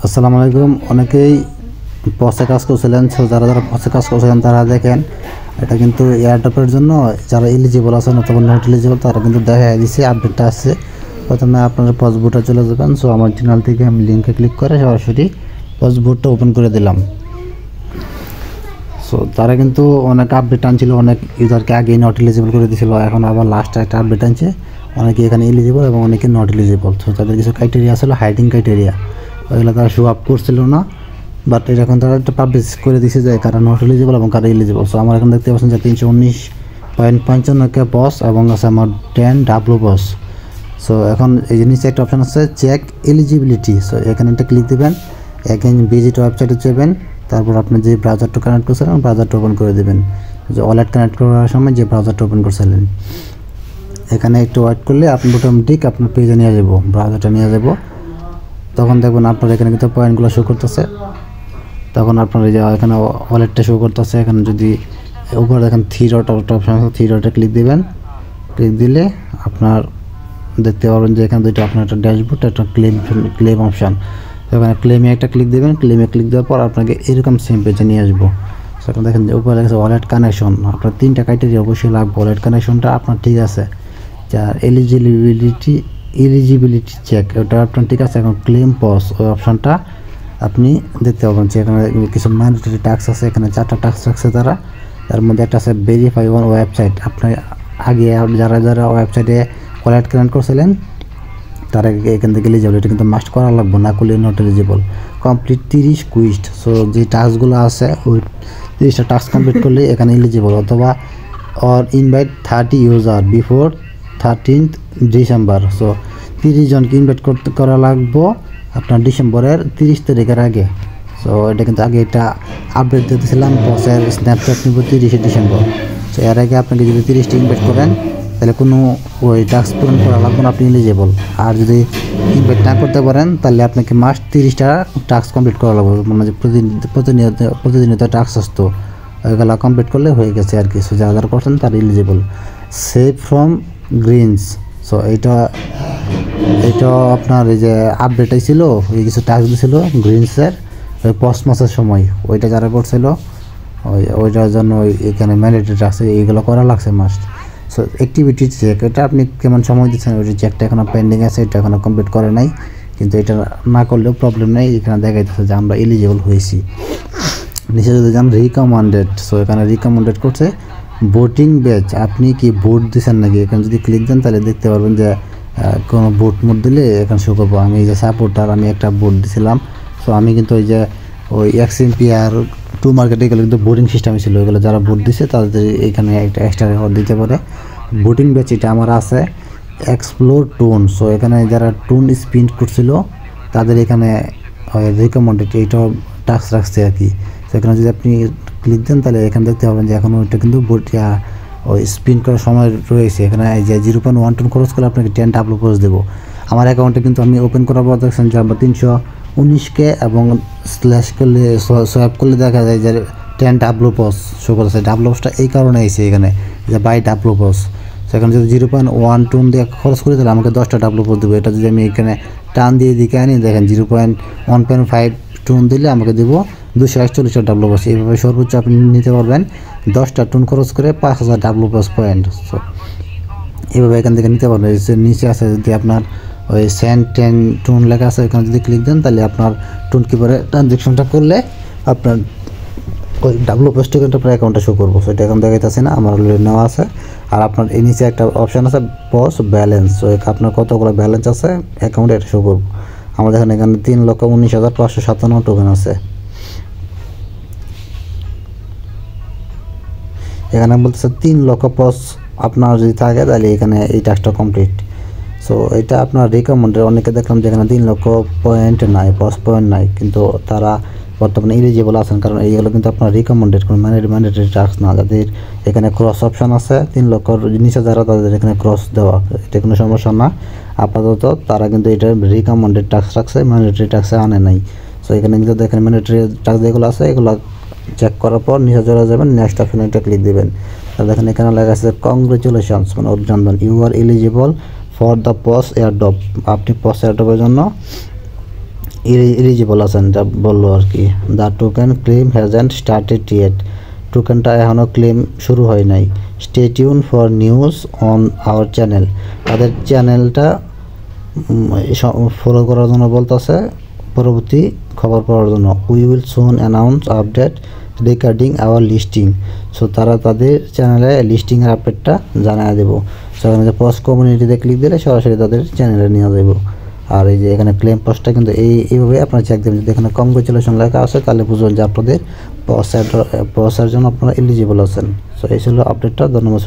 আসসালামু আলাইকুম। অনেকেই পসে কাজ করছিলেন, সো যারা যারা পসে কাজ করছিলেন তারা দেখেন এটা কিন্তু এয়ারড্রপের জন্য যারা এলিজিবল আছেন অথবা নট এলিজিবল তারা কিন্তু দেখা দিচ্ছে আপডেটটা আছে। প্রথমে আপনার পস বুটে চলে যাবেন। সো আমার চ্যানেল থেকে আমি লিঙ্কে ক্লিক করে সরাসরি পস বুটটা ওপেন করে দিলাম। সো তারা কিন্তু অনেক আপডেট আনছিল, অনেক ইউজারকে আগে নট এলিজিবল করে দিয়েছিল, এখন আবার লাস্টে একটা আপডেট আনছে, অনেকে এখানে এলিজিবল এবং অনেকে নট এলিজিবল। সো তাদের কিছু ক্রাইটেরিয়া ছিল, হাইডিং ক্রাইটেরিয়া, ওইগুলো তারা শো আপ করছিল না, বাট এটা এখন তারা একটা পাবলিশ করে দিয়েছে যে কারা নট এলিজিবল এবং কারা এলিজিবল। সো আমার এখন দেখতে পাচ্ছেন যে 319.55K পস এবং আছে আমার 10 ডাব্লু পস। সো এখন এই যে নিচে একটা অপশান আছে চেক এলিজিবিলিটি। সো এখানে একটা ক্লিক দেবেন, এখানে ভিজিট ওয়েবসাইটে যাবেন, তারপর আপনি যে ব্রাউজারটা কানেক্ট করছিলেন ব্রাউজারটা ওপেন করে দেবেন। যে ওয়ালেট কানেক্ট করার সময় যে ব্রাউজারটা ওপেন করছিলেন এখানে একটু ওয়েট করলে আপনি অটোমেটিক আপনার পেজে নিয়ে যাব, ব্রাউজারটা নিয়ে যাব। তখন দেখবেন আপনার এখানে কিন্তু পয়েন্টগুলো শো করতেছে। তখন আপনার এই যে এখানে ওয়ালেটটা শো করতেছে, এখানে যদি উপরে দেখেন থ্রি ডট অপশন আছে, থ্রি ডটে ক্লিক দিবেন। ক্লিক দিলে আপনার দেখতে পাবেন যে এখানে দুইটা আপনার একটা ড্যাশবোর্ড, একটা ক্লেম অপশান। এখানে ক্লেমে একটা ক্লিক দেবেন, ক্লেমে ক্লিক দেওয়ার পর আপনাকে এরকম সেম পেজে নিয়ে আসবো। সেখানে দেখেন যে উপরে লেগেছে ওয়ালেট কানেকশন, আপনার 3টা ক্রাইটেরিয়া অবশ্যই লাগবে। ওয়ালেট কানেকশনটা আপনার ঠিক আছে, যার এলিজিবিলিটি চেক ওটা আপনার ঠিক আছে। এখন ক্লেম পস ওই অপশানটা আপনি দেখতে পাবেন যে এখানে কিছু ম্যান্ডেটরি টাস্ক আছে, এখানে 4টা টাস্ক রাখছে তারা। তার মধ্যে একটা আছে ভেরিফাই অন ওয়েবসাইট। আপনার আগে যারা যারা ওয়েবসাইটে ওয়ালেট কানেক্ট করছিলেন তারা এখান থেকে এলিজিবল, এটা কিন্তু মাস্ট করা লাগবে, না করলে not eligible. Complete 30 quest. So যে টাস্কগুলো আছে ওই 30টা টাস্ক কমপ্লিট করলে এখানে এলিজিবল, অথবা or invite 30 user before 13th December. So 30 জনকে ইনভাইট করা লাগবো আপনার ডিসেম্বরের 30 তারিখের আগে। সো এটা কিন্তু আগে এটা আপডেট দিতেছিলাম, বসের স্ন্যাপচ্যাট নিব 30শে ডিসেম্বর। সো এর আগে আপনাকে যদি 30টা ইনভাইট করেন তাহলে কোনো ওই টাস্ক পূরণ করা লাগবে না, আপনি এলিজিবল। আর যদি ইনভাইট না করতে পারেন তাহলে আপনাকে মাস্ট 30টা টাস্ক কমপ্লিট করা লাগবে, মানে যে প্রতিদিনিত টাস্ক আসতো ওইগুলো কমপ্লিট করলে হয়ে গেছে আর কি। সো যারা যারা করছেন তারা eligible. Save from Greens. So এইটা আপনার এই যে আপডেট ছিল, ওই কিছু টাস্ক দিয়েছিল গ্রিনসের ওই পস্ট মাসের সময়, ওইটা যারা করছিল ওইটার জন্য এখানে ম্যান্ডেটরি টাস্ক এইগুলো করা লাগছে মাস্ট। সো অ্যাক্টিভিটি চেক, এটা আপনি কেমন সময় দিচ্ছেন, ওই চেকটা এখনও পেন্ডিং আছে, এটা এখনও কমপ্লিট করে নাই, কিন্তু এটা না করলেও প্রবলেম নেই, এখানে দেখা যাচ্ছে যে আমরা এলিজিবল হয়েছি। নিচে যদি যান রিকমেন্ডেড। সো এখানে রিকমেন্ডেড করছে ভোটিং ব্যাচ, আপনি কি ভোট দিচ্ছেন নাকি, এখানে যদি ক্লিক দেন তাহলে দেখতে পারবেন যে কোনো ভোট মোট দিলে এখানে শো করবো। আমি এই যে সাপোর্টার, আমি একটা ভোট দিছিলাম। সো আমি কিন্তু ওই যে ওই XMP আর 2 মার্কেট এগুলো কিন্তু ভোটিং সিস্টেম ছিল, এগুলো যারা ভোট দিচ্ছে তাদের এখানে একটা এক্সট্রা রেওয়ার্ড দিতে পারে। ভোটিং ব্যাচ এটা আমার আছে। Explore tone. সো এখানে যারা টোন স্পিন করছিল তাদের এখানে রিকমেন্ডেড এইটা টাস্ক রাখছে আর কি। সেখানে যদি আপনি ক্লিক দেন তাহলে এখানে দেখতে পাবেন যে এখন ওইটা কিন্তু ওই স্পিন করার সময় রয়েছে। এখানে এই যে 0.1 টন খরচ করলে আপনাকে 10 ডাব্লু পস দেবো। আমার অ্যাকাউন্টে কিন্তু আমি ওপেন করার পর দেখছেন যে আমরা 319K এবং স্ল্যাশ করলে সোয়াইপ করলে দেখা যায় যে 10 ডাব্লু পস শো করেছে। ডাব্লু পসটা এই কারণে এসে এখানে যে বাই ডাব্লু পস। সেখানে যদি 0.1 টন দিয়ে খরচ করে তাহলে আমাকে 10টা ডাব্লু পস দেবো। এটা যদি আমি এখানে টান দিয়ে দিকে আনি দেখেন 1.5 টন দিলে আমাকে দেবো 241টা ডাব্লু পস। এইভাবে সর্বোচ্চ আপনি নিতে পারবেন 10টা টন খরচ করে 5000 ডাব্লু পস পয়েন্ট। সো এইভাবে এখান থেকে নিতে পারবেন। নিচে আছে যদি আপনার ওই সেন্ট 10 টন লেখা আছে, এখানে যদি ক্লিক দেন তাহলে আপনার টন কিপারে ট্রানজ্যাকশনটা করলে আপনার ওই ডাব্লু পস টোকেনটা আপনার অ্যাকাউন্টে শো করবো। সেটা এখন দেখাইতেছে না, আমার অলরেডি নেওয়া আছে। আর আপনার এই নিচে একটা অপশান আছে পস ব্যালেন্স। সো আপনার কতগুলো ব্যালেন্স আছে অ্যাকাউন্টে এটা শো করবো। আমাদের এখানে 3,19,557 টোকেন আছে। এখানে বলতেছে 3 লক্ষ পস আপনার যদি থাকে তাহলে এখানে এই টাস্কটা কমপ্লিট। সো এটা আপনার রিকমেন্ডেড। অনেকে দেখলাম যে এখানে 3 লক্ষ পয়েন্ট নাই, পস পয়েন্ট নাই, কিন্তু তারা বর্তমানে এলিজিবল আছেন, কারণ এইগুলো কিন্তু আপনার রিকমেন্ডেড, কোনো ম্যান্ডেটরি টাস্ক না। যাদের এখানে ক্রস অপশান আছে 3 লক্ষর নিচে যারা, তাদের এখানে ক্রস দেওয়া, এটা কোনো সমস্যা না। আপাতত তারা কিন্তু এটা রিকমেন্ডেড টাস্ক রাখছে, ম্যান্ডেটরি টাস্কে আনে নাই। সো এখানে কিন্তু দেখেন ম্যান্ডেটরি টাস্ক যেগুলো আছে এগুলো চেক করার পর নিচে চলে যাবেন, নেক্সট অপশনে একটা ক্লিক দেবেন। দেখেন এখানে লেখা আছে কংগ্রেচুলেশনস, মানে অভিনন্দন, you are eligible for the pos airdrop. আপনি পস এয়ারড্রপের জন্য এলিজিবল আছেন, এটা বললো আর কি। The token claim hasn't started yet, টোকেনটা এখনও ক্লেম শুরু হয় নাই। Stay tune for news on our channel, তাদের চ্যানেলটা ফলো করার জন্য বলতেছে, পরবর্তী খবর পাওয়ার জন্য। We will soon announce update regarding hour listing, so তারা তাদের চ্যানেলে লিস্টিংয়ের আপডেটটা জানিয়ে দেবো। সো এখানে পোস্ট কমিউনিটিতে ক্লিক দিলে সরাসরি তাদের চ্যানেলে নিয়ে যাবো। আর এই যে এখানে ক্লেম পোস্টটা কিন্তু এইভাবে আপনারা চেক দেবেন। যদি এখানে কংগ্রেচুলেশন লেখা আছে তাহলে বুঝবেন যে আপনাদের পৌঁছার জন্য আপনারা এলিজিবল আছেন। সো এই ছিল আপডেটটা। ধন্যবাদ।